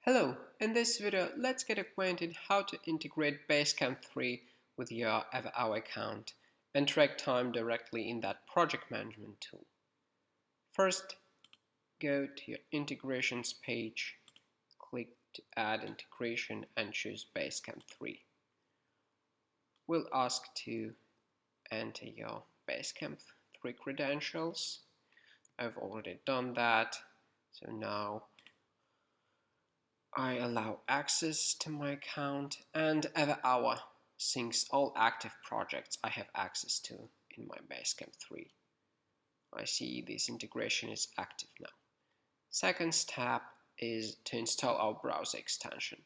Hello, in this video let's get acquainted how to integrate Basecamp 3 with your Everhour account and track time directly in that project management tool. First, go to your integrations page, click to add integration and choose Basecamp 3. We'll ask to enter your Basecamp 3 credentials. I've already done that, so now I allow access to my account, and Everhour syncs all active projects I have access to in my Basecamp 3. I see this integration is active now. Second step is to install our browser extension,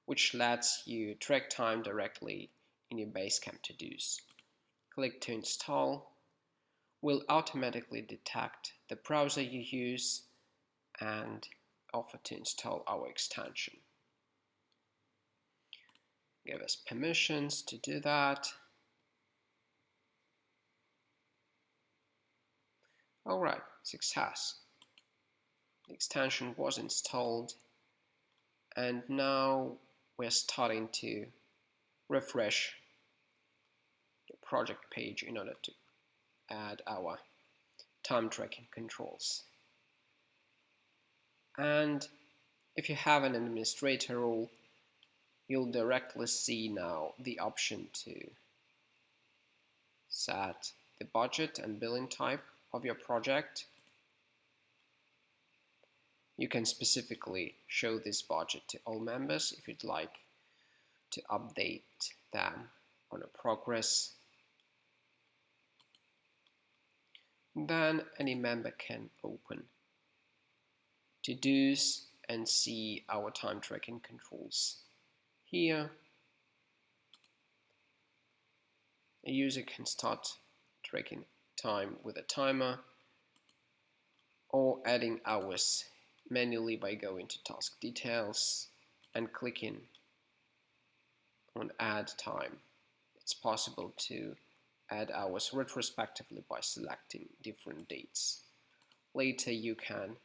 which lets you track time directly in your Basecamp to-dos. Click to install. Will automatically detect the browser you use and offer to install our extension. Give us permissions to do that. Alright, success. The extension was installed, and now we're starting to refresh the project page in order to add our time tracking controls. And if you have an administrator role, you'll directly see now the option to set the budget and billing type of your project. You can specifically show this budget to all members if you'd like to update them on a progress. Then any member can open to-dos and see our time tracking controls. Here, a user can start tracking time with a timer or adding hours manually by going to task details and clicking on add time. It's possible to add hours retrospectively by selecting different dates. Later you can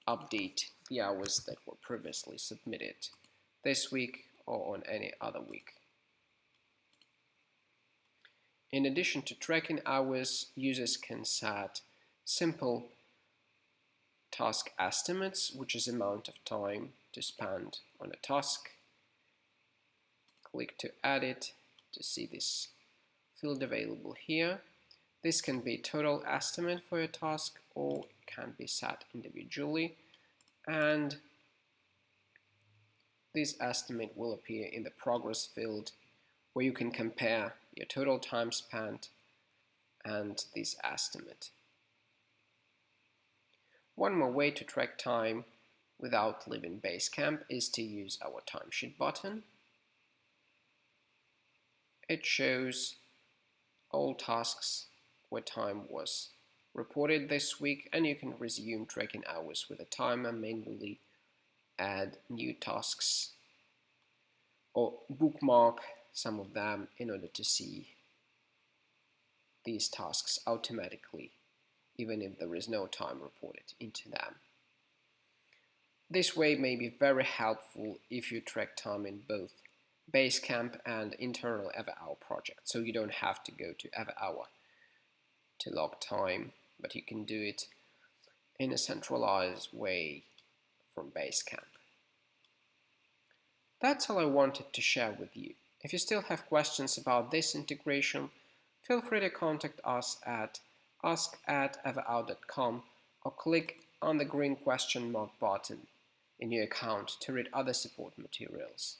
update the hours that were previously submitted this week or on any other week. In addition to tracking hours, users can set simple task estimates, which is amount of time to spend on a task. Click to add it to see this field available here. This can be total estimate for your task or it can be set individually, and this estimate will appear in the progress field where you can compare your total time spent and this estimate. One more way to track time without leaving Basecamp is to use our Timesheet button. It shows all tasks where time was reported this week, and you can resume tracking hours with a timer, manually add new tasks or bookmark some of them in order to see these tasks automatically, even if there is no time reported into them. This way may be very helpful if you track time in both Basecamp and internal Everhour projects, so you don't have to go to Everhour to log time, but you can do it in a centralized way from Basecamp. That's all I wanted to share with you. If you still have questions about this integration, feel free to contact us at ask@everhour.com or click on the green question mark button in your account to read other support materials.